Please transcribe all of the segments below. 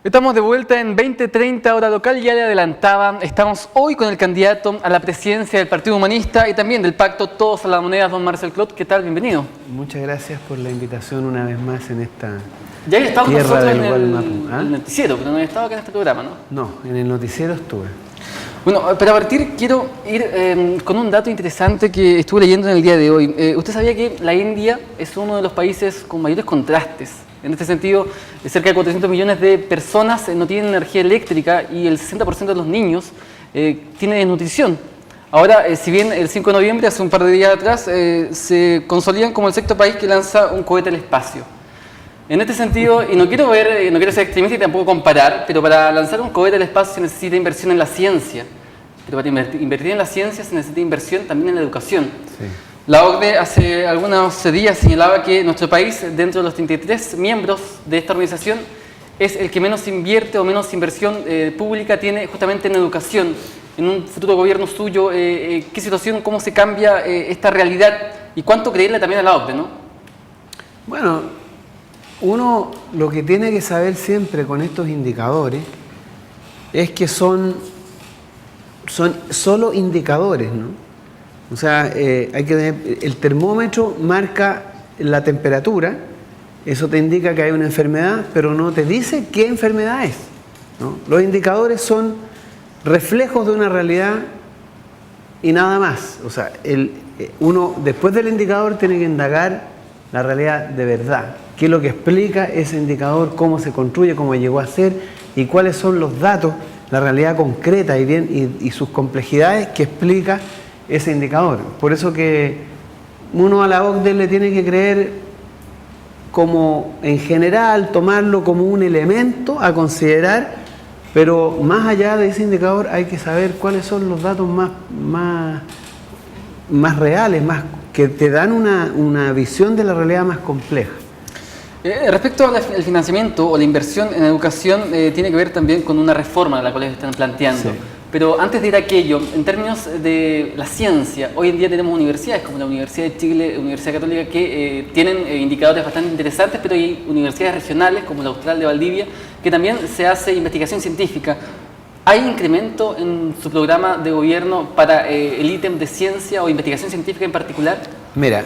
Estamos de vuelta en 20:30 hora local, ya le adelantaba, estamos hoy con el candidato a la presidencia del Partido Humanista y también del Pacto Todos a la Moneda, don Marcel Clot. ¿Qué tal? Bienvenido. Muchas gracias por la invitación una vez más en esta ya había estado tierra nosotros del en Gualmapu. el noticiero, pero no había estado acá en este programa, ¿no? No, en el noticiero estuve. Bueno, para partir quiero ir con un dato interesante que estuve leyendo en el día de hoy. ¿Usted sabía que la India es uno de los países con mayores contrastes? En este sentido, cerca de 400 millones de personas no tienen energía eléctrica y el 60% de los niños tienen desnutrición. Ahora, si bien el 5 de noviembre, hace un par de días atrás, se consolidan como el sexto país que lanza un cohete al espacio. En este sentido, y no quiero ser extremista y tampoco comparar, pero para lanzar un cohete al espacio se necesita inversión en la ciencia. Pero para invertir en la ciencia se necesita inversión también en la educación. Sí. La OCDE hace algunos días señalaba que nuestro país, dentro de los 33 miembros de esta organización, es el que menos invierte o menos inversión pública tiene justamente en educación. En un futuro gobierno suyo, ¿qué situación, cómo se cambia esta realidad y cuánto creerle también a la OCDE, no? Bueno, uno lo que tiene que saber siempre con estos indicadores es que son solo indicadores, ¿no? O sea, hay que tener, el termómetro marca la temperatura, eso te indica que hay una enfermedad, pero no te dice qué enfermedad es, ¿no? Los indicadores son reflejos de una realidad y nada más. O sea, uno después del indicador tiene que indagar la realidad de verdad, qué es lo que explica ese indicador, cómo se construye, cómo llegó a ser y cuáles son los datos, la realidad concreta y sus complejidades que explica ese indicador. Por eso que uno a la OCDE le tiene que creer como en general, tomarlo como un elemento a considerar, pero más allá de ese indicador hay que saber cuáles son los datos más reales, que te dan una visión de la realidad más compleja. Respecto al financiamiento o la inversión en educación, tiene que ver también con una reforma la cual están planteando. Sí. Pero antes de ir a aquello, en términos de la ciencia, hoy en día tenemos universidades como la Universidad de Chile, Universidad Católica, que tienen indicadores bastante interesantes, pero hay universidades regionales como la Austral de Valdivia, que también se hace investigación científica. ¿Hay incremento en su programa de gobierno para el ítem de ciencia o investigación científica en particular? Mira,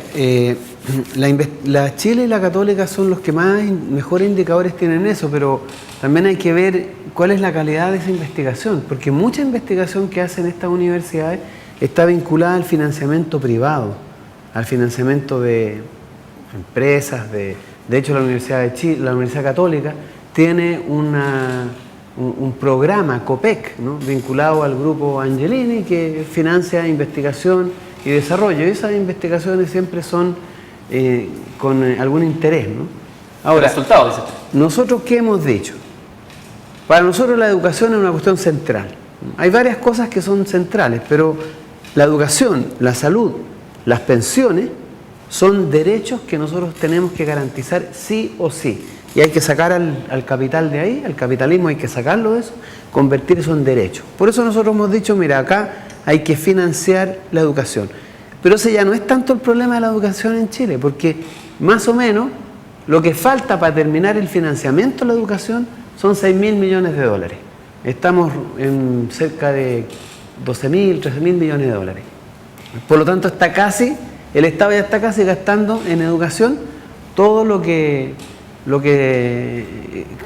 la Chile y la Católica son los que mejores indicadores tienen eso, pero también hay que ver cuál es la calidad de esa investigación, porque mucha investigación que hacen estas universidades está vinculada al financiamiento privado, al financiamiento de empresas, de hecho la Universidad de Chile, la Universidad Católica tiene un programa COPEC, ¿no?, vinculado al grupo Angelini, que financia investigación y desarrollo, y esas investigaciones siempre son con algún interés, ¿no? Ahora, resultados, nosotros ¿qué hemos dicho? Para nosotros la educación es una cuestión central. Hay varias cosas que son centrales, pero la educación, la salud, las pensiones son derechos que nosotros tenemos que garantizar sí o sí. Y hay que sacar al capital de ahí, al capitalismo hay que sacarlo de eso, convertir eso en derechos. Por eso nosotros hemos dicho, mira, acá hay que financiar la educación. Pero ese ya no es tanto el problema de la educación en Chile, porque más o menos lo que falta para terminar el financiamiento de la educación son 6.000 millones de dólares. Estamos en cerca de 12.000, 13.000 millones de dólares. Por lo tanto, el Estado ya está casi gastando en educación todo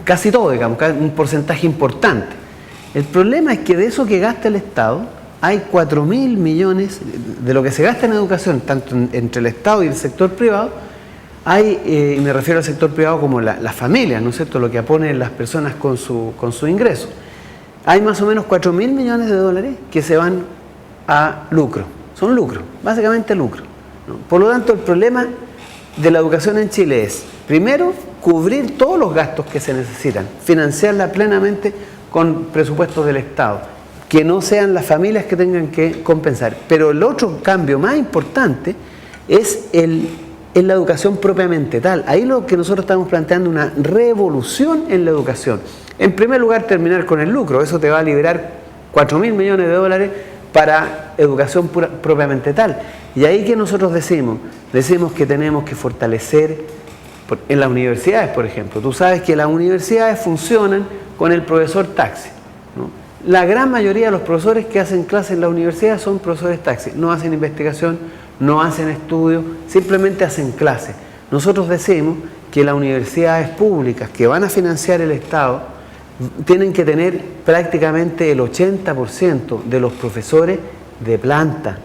casi todo, digamos, un porcentaje importante. El problema es que de eso que gasta el Estado, hay 4.000 millones de lo que se gasta en educación, tanto entre el Estado y el sector privado. Y me refiero al sector privado como las familias, ¿no es cierto?, lo que ponen las personas con su ingreso. Hay más o menos 4.000 millones de dólares que se van a lucro. Son lucro, básicamente lucro, ¿no? Por lo tanto, el problema de la educación en Chile es, primero, cubrir todos los gastos que se necesitan, financiarla plenamente con presupuestos del Estado, que no sean las familias que tengan que compensar. Pero el otro cambio más importante es la educación propiamente tal. Ahí lo que nosotros estamos planteando una revolución en la educación. En primer lugar, terminar con el lucro. Eso te va a liberar 4.000 millones de dólares para educación propiamente tal. Y ahí que nosotros decimos que tenemos que fortalecer en las universidades, por ejemplo. Tú sabes que las universidades funcionan con el profesor taxi, ¿no? La gran mayoría de los profesores que hacen clases en la universidad son profesores taxi, no hacen investigación, no hacen estudios, simplemente hacen clases. Nosotros decimos que las universidades públicas que van a financiar el Estado tienen que tener prácticamente el 80% de los profesores de planta,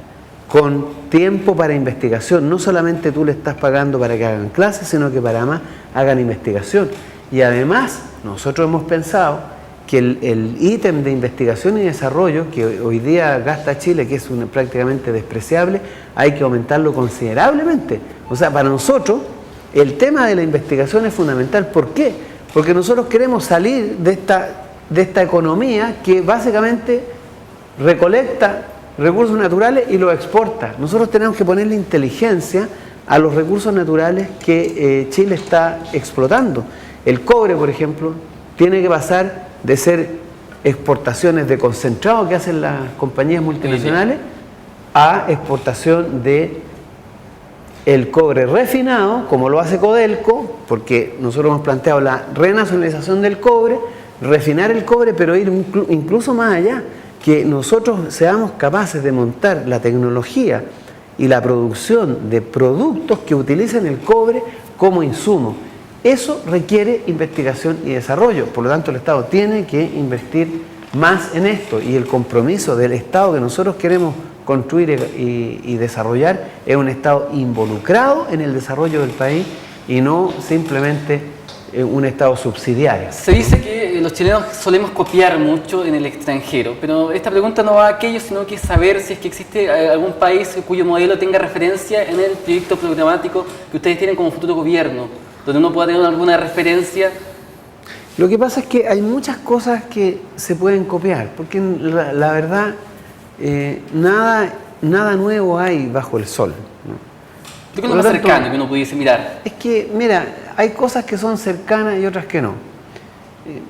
con tiempo para investigación. No solamente tú le estás pagando para que hagan clases, sino que para además hagan investigación. Y además, nosotros hemos pensado que el ítem de investigación y desarrollo que hoy día gasta Chile, que es prácticamente despreciable, hay que aumentarlo considerablemente. O sea, para nosotros el tema de la investigación es fundamental. ¿Por qué? Porque nosotros queremos salir de esta economía que básicamente recolecta recursos naturales y los exporta. Nosotros tenemos que ponerle inteligencia a los recursos naturales que Chile está explotando. El cobre, por ejemplo, tiene que pasar de ser exportaciones de concentrado que hacen las compañías multinacionales a exportación de el cobre refinado, como lo hace Codelco, porque nosotros hemos planteado la renacionalización del cobre, refinar el cobre, pero ir incluso más allá, que nosotros seamos capaces de montar la tecnología y la producción de productos que utilicen el cobre como insumo. Eso requiere investigación y desarrollo, por lo tanto el Estado tiene que invertir más en esto, y el compromiso del Estado que nosotros queremos construir y desarrollar es un Estado involucrado en el desarrollo del país y no simplemente un Estado subsidiario. Se dice que los chilenos solemos copiar mucho en el extranjero, pero esta pregunta no va a aquello, sino que saber si es que existe algún país cuyo modelo tenga referencia en el proyecto programático que ustedes tienen como futuro gobierno, donde uno pueda tener alguna referencia. Lo que pasa es que hay muchas cosas que se pueden copiar, porque la verdad nada nuevo hay bajo el sol, ¿no? ¿Qué es lo más cercano que uno pudiese mirar? Es que, mira, hay cosas que son cercanas y otras que no.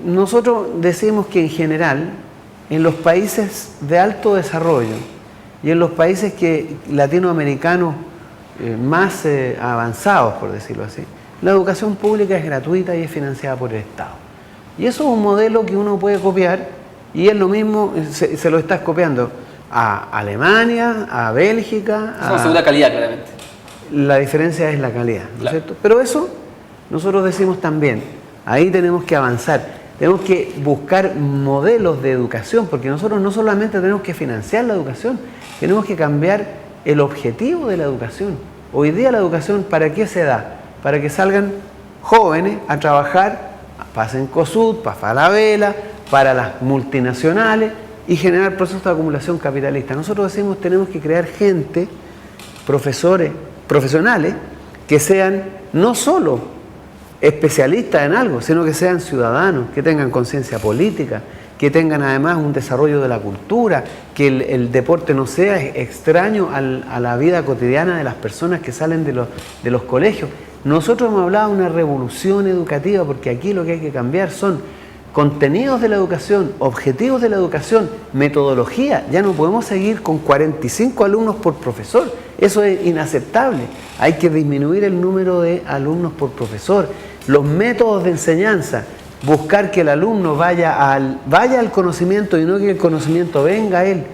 Nosotros decimos que en general, en los países de alto desarrollo y en los países latinoamericanos más avanzados, por decirlo así, la educación pública es gratuita y es financiada por el Estado. Y eso es un modelo que uno puede copiar, y es lo mismo, se lo estás copiando a Alemania, a Bélgica. Es una segunda calidad, claramente. La diferencia es la calidad, ¿no es cierto? Pero eso nosotros decimos también, ahí tenemos que avanzar, tenemos que buscar modelos de educación, porque nosotros no solamente tenemos que financiar la educación, tenemos que cambiar el objetivo de la educación. Hoy día la educación, ¿para qué se da? Para que salgan jóvenes a trabajar, pasen COSUD, para Falabella, para las multinacionales y generar procesos de acumulación capitalista. Nosotros decimos tenemos que crear gente, profesionales, que sean no solo especialistas en algo, sino que sean ciudadanos, que tengan conciencia política, que tengan además un desarrollo de la cultura, que el deporte no sea extraño a la vida cotidiana de las personas que salen de los colegios. Nosotros hemos hablado de una revolución educativa, porque aquí lo que hay que cambiar son contenidos de la educación, objetivos de la educación, metodología. Ya no podemos seguir con 45 alumnos por profesor, eso es inaceptable. Hay que disminuir el número de alumnos por profesor. Los métodos de enseñanza, buscar que el alumno vaya al conocimiento y no que el conocimiento venga a él.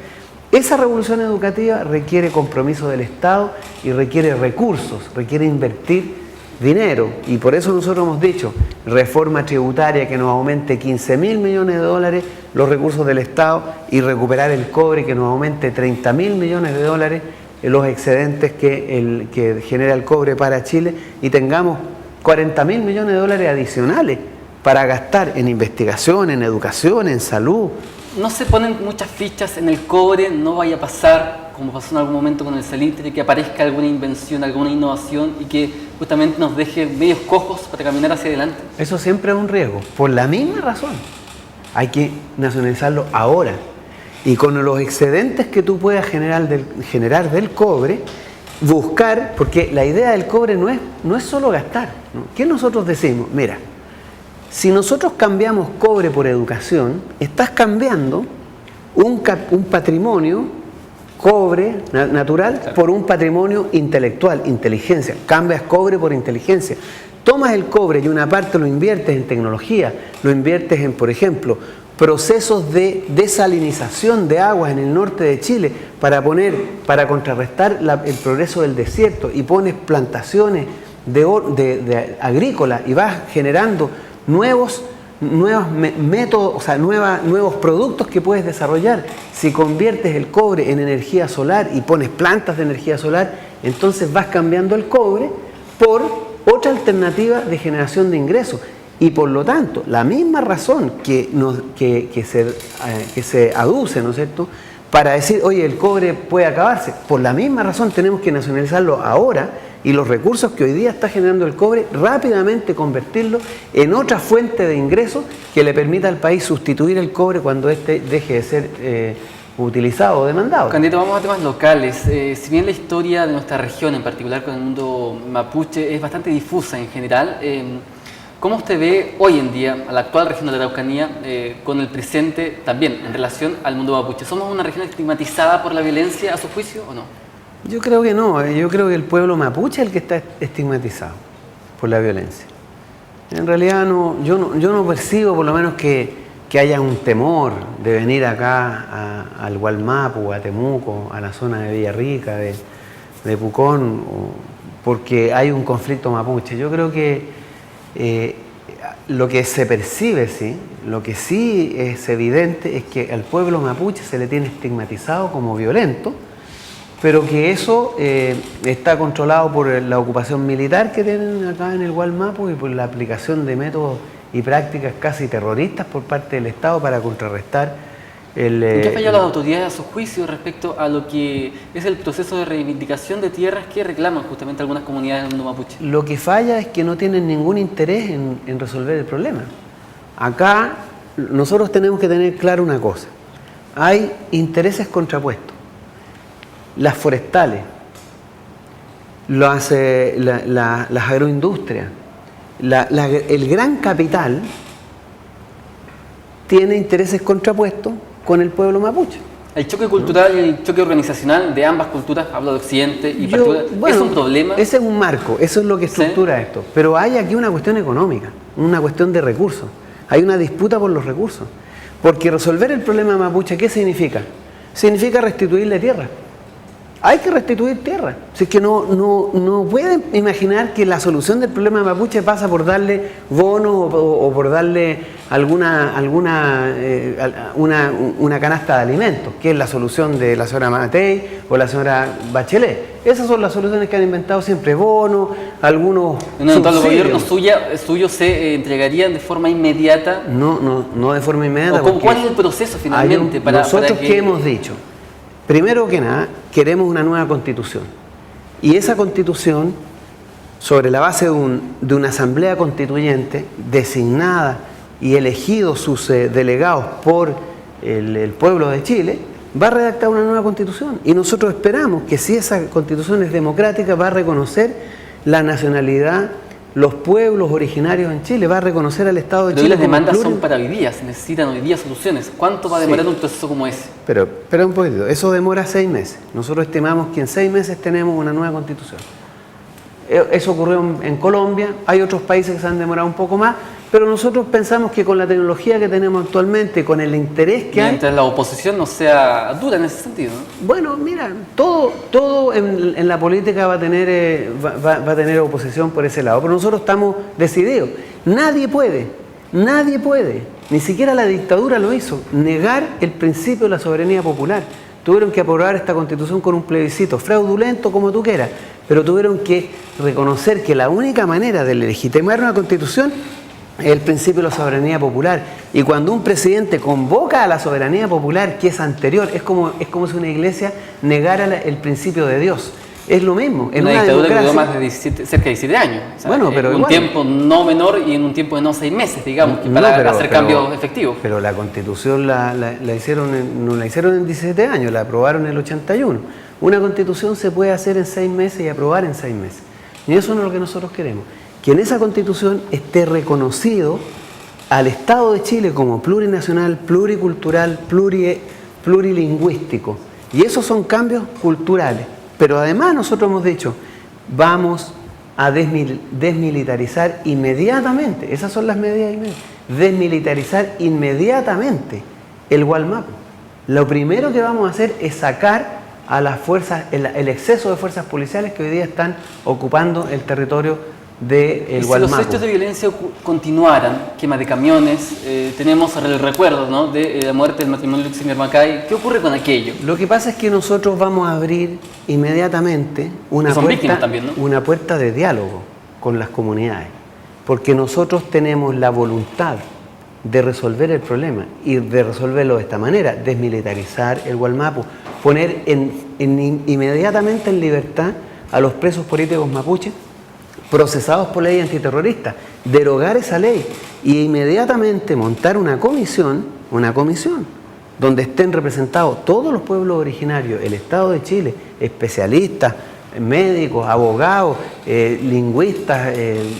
Esa revolución educativa requiere compromiso del Estado y requiere recursos, requiere invertir dinero, y por eso nosotros hemos dicho reforma tributaria que nos aumente 15.000 millones de dólares los recursos del Estado, y recuperar el cobre que nos aumente 30.000 millones de dólares los excedentes que genera el cobre para Chile, y tengamos 40.000 millones de dólares adicionales para gastar en investigación, en educación, en salud. No se ponen muchas fichas en el cobre, no vaya a pasar, como pasó en algún momento con el salitre, que aparezca alguna invención, alguna innovación y que justamente nos deje medios cojos para caminar hacia adelante. Eso siempre es un riesgo. Por la misma razón, hay que nacionalizarlo ahora. Y con los excedentes que tú puedas generar del cobre, buscar, porque la idea del cobre no es solo gastar, ¿no? ¿Qué nosotros decimos? Mira, si nosotros cambiamos cobre por educación, estás cambiando un patrimonio, cobre natural, por un patrimonio intelectual, inteligencia. Cambias cobre por inteligencia. tomas el cobre y una parte lo inviertes en tecnología, lo inviertes en, por ejemplo, procesos de desalinización de aguas en el norte de Chile para contrarrestar el progreso del desierto, y pones plantaciones de agrícolas y vas generando nuevos métodos, o sea, nuevos productos que puedes desarrollar. Si conviertes el cobre en energía solar y pones plantas de energía solar, entonces vas cambiando el cobre por otra alternativa de generación de ingresos. Y por lo tanto, la misma razón que se aduce, ¿no es cierto?, para decir, oye, el cobre puede acabarse, por la misma razón tenemos que nacionalizarlo ahora, y los recursos que hoy día está generando el cobre, rápidamente convertirlo en otra fuente de ingresos que le permita al país sustituir el cobre cuando éste deje de ser utilizado o demandado. Candidato, vamos a temas locales. Si bien la historia de nuestra región, en particular con el mundo mapuche, es bastante difusa en general, ¿cómo usted ve hoy en día a la actual región de la Araucanía con el presente también en relación al mundo mapuche? ¿Somos una región estigmatizada por la violencia a su juicio o no? Yo creo que no, yo creo que el pueblo mapuche es el que está estigmatizado por la violencia. En realidad yo no percibo por lo menos que haya un temor de venir acá al Gualmapu, a Temuco, a la zona de Villarrica, de Pucón, porque hay un conflicto mapuche. Yo creo que lo que se percibe, sí, lo que sí es evidente es que al pueblo mapuche se le tiene estigmatizado como violento, pero que eso está controlado por la ocupación militar que tienen acá en el Gualmapu y por la aplicación de métodos y prácticas casi terroristas por parte del Estado para contrarrestar ¿En qué fallado las autoridades a su juicio respecto a lo que es el proceso de reivindicación de tierras que reclaman justamente algunas comunidades del mundo mapuche? Lo que falla es que no tienen ningún interés en resolver el problema. Acá nosotros tenemos que tener claro una cosa: hay intereses contrapuestos. Las forestales, las agroindustrias, el gran capital tiene intereses contrapuestos con el pueblo mapuche. El choque cultural y el choque organizacional de ambas culturas, hablo de Occidente y particular, ¿es un problema? Ese es un marco, eso es lo que estructura esto. Pero hay aquí una cuestión económica, una cuestión de recursos. Hay una disputa por los recursos. Porque resolver el problema mapuche, ¿qué significa? Significa restituirle tierra. Hay que restituir tierra. Si es que no pueden imaginar que la solución del problema mapuche pasa por darle bonos o por darle una canasta de alimentos, que es la solución de la señora Matei o la señora Bachelet. Esas son las soluciones que han inventado siempre: bonos, algunos subsidios. Los gobiernos suyos se entregarían de forma inmediata. No de forma inmediata. ¿Cuál es el proceso finalmente? Nosotros ¿qué hemos dicho? Primero que nada, queremos una nueva constitución. Y esa constitución, sobre la base de una asamblea constituyente designada y elegidos sus delegados por el pueblo de Chile, va a redactar una nueva constitución. Y nosotros esperamos que, si esa constitución es democrática, va a reconocer la nacionalidad, los pueblos originarios en Chile, va a reconocer al Estado de Chile. Pero las demandas son para hoy día, se necesitan hoy día soluciones. ¿Cuánto va a demorar un proceso como ese? Pero un poquitito, eso demora 6 meses. Nosotros estimamos que en 6 meses tenemos una nueva constitución. Eso ocurrió en Colombia, hay otros países que se han demorado un poco más, pero nosotros pensamos que con la tecnología que tenemos actualmente, con el interés que hay... Mientras la oposición no sea dura en ese sentido, ¿no? Bueno, mira, todo en la política va a tener oposición por ese lado, pero nosotros estamos decididos. Nadie puede, ni siquiera la dictadura lo hizo, negar el principio de la soberanía popular. Tuvieron que aprobar esta constitución con un plebiscito, fraudulento como tú quieras, pero tuvieron que reconocer que la única manera de legitimar una constitución es el principio de la soberanía popular. Y cuando un presidente convoca a la soberanía popular, que es anterior, es como si una iglesia negara el principio de Dios. Es lo mismo. En una dictadura que duró más de cerca de 17 años. O sea, bueno, pero en un tiempo no menor y en un tiempo de no 6 meses, digamos, para hacer cambios efectivos. Pero la constitución no la hicieron en 17 años, la aprobaron en el 81. Una constitución se puede hacer en 6 meses y aprobar en 6 meses. Y eso no es lo que nosotros queremos. Que en esa constitución esté reconocido al Estado de Chile como plurinacional, pluricultural, plurilingüístico. Y esos son cambios culturales. Pero además nosotros hemos dicho, vamos a desmilitarizar inmediatamente, esas son las medidas inmediatas, desmilitarizar inmediatamente el Gualmapu. Lo primero que vamos a hacer es sacar a las fuerzas, el exceso de fuerzas policiales que hoy día están ocupando el territorio del Gualmapu. Si los hechos de violencia continuaran, quema de camiones, tenemos el recuerdo, ¿no?, de la muerte del matrimonio de Luxinger Macay. ¿Qué ocurre con aquello? Lo que pasa es que nosotros vamos a abrir inmediatamente una también, ¿no?, una puerta de diálogo con las comunidades, porque nosotros tenemos la voluntad de resolver el problema y de resolverlo de esta manera: desmilitarizar el Gualmapu, poner inmediatamente en libertad a los presos políticos mapuches procesados por ley antiterrorista, derogar esa ley y inmediatamente montar una comisión donde estén representados todos los pueblos originarios, el Estado de Chile, especialistas, médicos, abogados, lingüistas,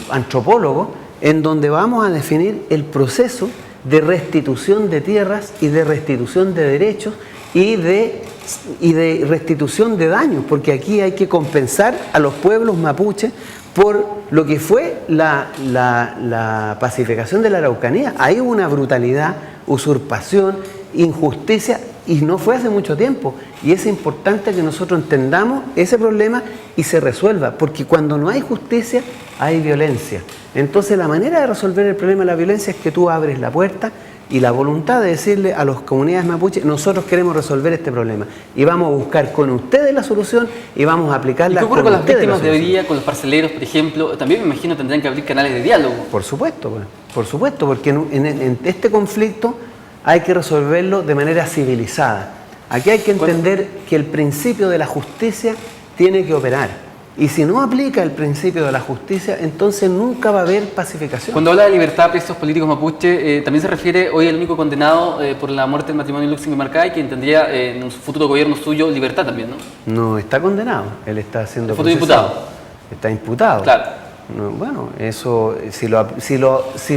antropólogos, en donde vamos a definir el proceso de restitución de tierras y de restitución de derechos y de restitución de daños, porque aquí hay que compensar a los pueblos mapuches por lo que fue la pacificación de la Araucanía. Ahí hubo una brutalidad, usurpación, injusticia, y no fue hace mucho tiempo. Y es importante que nosotros entendamos ese problema y se resuelva, porque cuando no hay justicia, hay violencia. Entonces la manera de resolver el problema de la violencia es que tú abres la puerta y la voluntad de decirle a las comunidades mapuches: nosotros queremos resolver este problema y vamos a buscar con ustedes la solución y vamos a aplicarla. ¿Y qué ocurre con las víctimas de hoy día, con los parceleros, por ejemplo? También me imagino tendrán que abrir canales de diálogo. Por supuesto, porque en este conflicto hay que resolverlo de manera civilizada. Aquí hay que entender que el principio de la justicia tiene que operar. Y si no aplica el principio de la justicia, entonces nunca va a haber pacificación. Cuando habla de libertad a presos políticos mapuche, también se refiere hoy al único condenado por la muerte del matrimonio de Luxinger Macay, quien tendría en un futuro gobierno suyo libertad también, ¿no? No está condenado, él está siendo procesado. Imputado. Está imputado. Claro. No, bueno, eso, si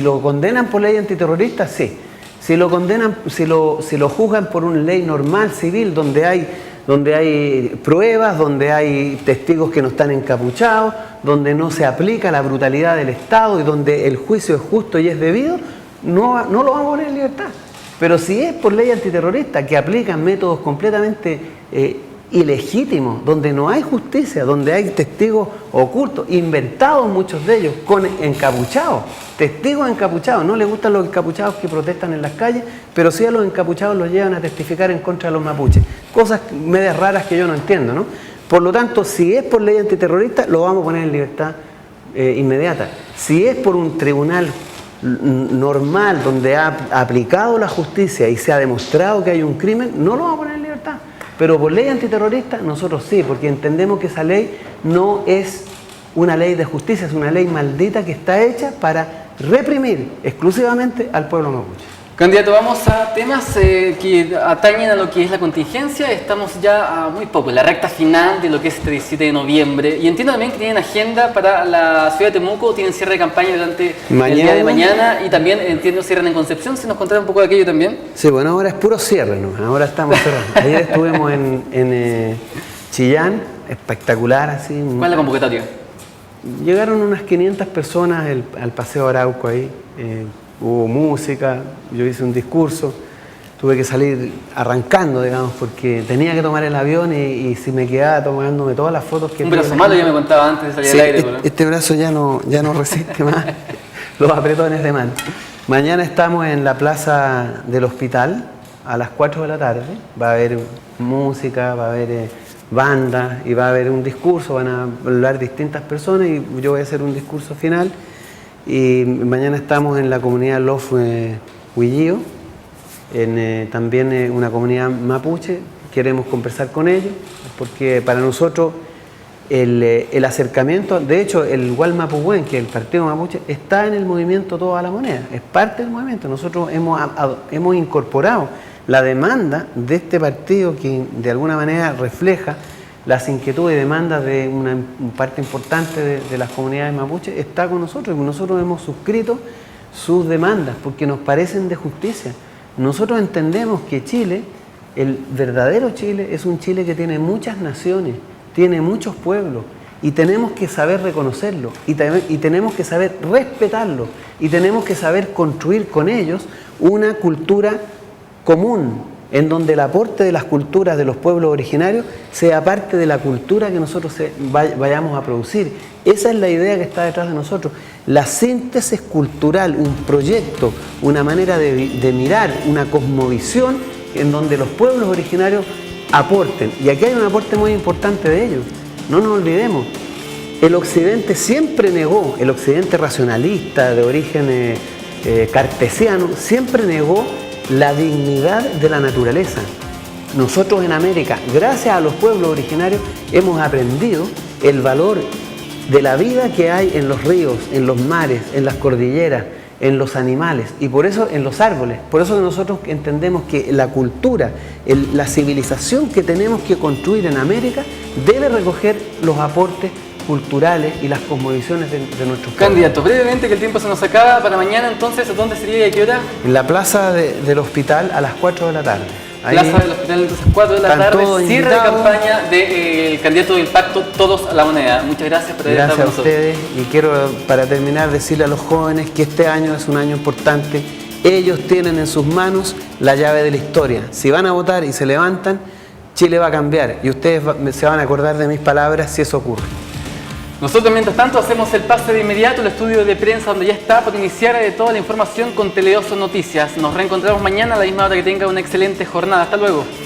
lo condenan por ley antiterrorista, sí. Si lo condenan, si lo juzgan por una ley normal, civil, donde hay pruebas, donde hay testigos que no están encapuchados, donde no se aplica la brutalidad del Estado y donde el juicio es justo y es debido, no lo vamos a poner en libertad. Pero si es por ley antiterrorista, que aplican métodos completamente ilegítimos, donde no hay justicia, donde hay testigos ocultos, inventados muchos de ellos, con encapuchados, testigos encapuchados. No les gustan los encapuchados que protestan en las calles, pero sí a los encapuchados los llevan a testificar en contra de los mapuches. Cosas medias raras que yo no entiendo, ¿no? Por lo tanto, si es por ley antiterrorista, lo vamos a poner en libertad inmediata. Si es por un tribunal normal, donde ha aplicado la justicia y se ha demostrado que hay un crimen, no lo vamos a poner en libertad. Pero por ley antiterrorista, nosotros sí, porque entendemos que esa ley no es una ley de justicia, es una ley maldita que está hecha para reprimir exclusivamente al pueblo mapuche. Candidato, vamos a temas que atañen a lo que es la contingencia. Estamos ya a muy poco, en la recta final de lo que es este 17 de noviembre. Y entiendo también que tienen agenda para la ciudad de Temuco, tienen cierre de campaña durante el día de mañana. Y también entiendo cierran en Concepción. ¿Se nos contará un poco de aquello también? Sí, bueno, ahora es puro cierre, ¿no? Ahora estamos cerrando. Ayer estuvimos en Chillán, espectacular así. ¿Cuál es la convocatoria? Llegaron unas 500 personas al Paseo Arauco ahí. Hubo música, yo hice un discurso, tuve que salir arrancando, digamos, porque tenía que tomar el avión y si me quedaba tomándome todas las fotos que... Un brazo malo ya me contaba antes de salir al aire. Este brazo ya no resiste más los apretones de mano. Mañana estamos en la plaza del hospital a las 4 de la tarde, va a haber música, va a haber bandas y va a haber un discurso, van a hablar distintas personas y yo voy a hacer un discurso final. Y mañana estamos en la comunidad Lof Huillío, también una comunidad mapuche. Queremos conversar con ellos, porque para nosotros el acercamiento, de hecho el Gualmapuhuen, que es el partido mapuche, está en el movimiento Toda la Moneda, es parte del movimiento. Nosotros hemos incorporado la demanda de este partido que de alguna manera refleja las inquietudes y demandas de una parte importante de las comunidades mapuches, está con nosotros y nosotros hemos suscrito sus demandas porque nos parecen de justicia. Nosotros entendemos que Chile, el verdadero Chile, es un Chile que tiene muchas naciones, tiene muchos pueblos y tenemos que saber reconocerlo y tenemos que saber respetarlo y tenemos que saber construir con ellos una cultura común, en donde el aporte de las culturas de los pueblos originarios sea parte de la cultura que nosotros vayamos a producir. Esa es la idea que está detrás de nosotros. La síntesis cultural, un proyecto, una manera de mirar, una cosmovisión en donde los pueblos originarios aporten. Y aquí hay un aporte muy importante de ellos. No nos olvidemos, el Occidente siempre negó, el Occidente racionalista de origen cartesiano, siempre negó la dignidad de la naturaleza. Nosotros en América, gracias a los pueblos originarios, hemos aprendido el valor de la vida que hay en los ríos, en los mares, en las cordilleras, en los animales y por eso en los árboles. Por eso nosotros entendemos que la cultura, la civilización que tenemos que construir en América debe recoger los aportes culturales y las cosmovisiones de nuestros pueblos. Candidato, brevemente que el tiempo se nos acaba, para mañana entonces, ¿dónde sería y a qué hora? En la plaza del hospital a las 4 de la tarde. Ahí Plaza del Hospital, entonces 4 de la tarde, cierre de campaña del candidato del pacto Todos a la Moneda. Muchas gracias por haber estado con nosotros. Gracias a ustedes y quiero para terminar decirle a los jóvenes que este año es un año importante. Ellos tienen en sus manos la llave de la historia. Si van a votar y se levantan, Chile va a cambiar y ustedes se van a acordar de mis palabras si eso ocurre. Nosotros, mientras tanto, hacemos el pase de inmediato al estudio de prensa donde ya está por iniciar toda la información con Teleoso Noticias. Nos reencontramos mañana a la misma hora. Que tenga una excelente jornada. Hasta luego.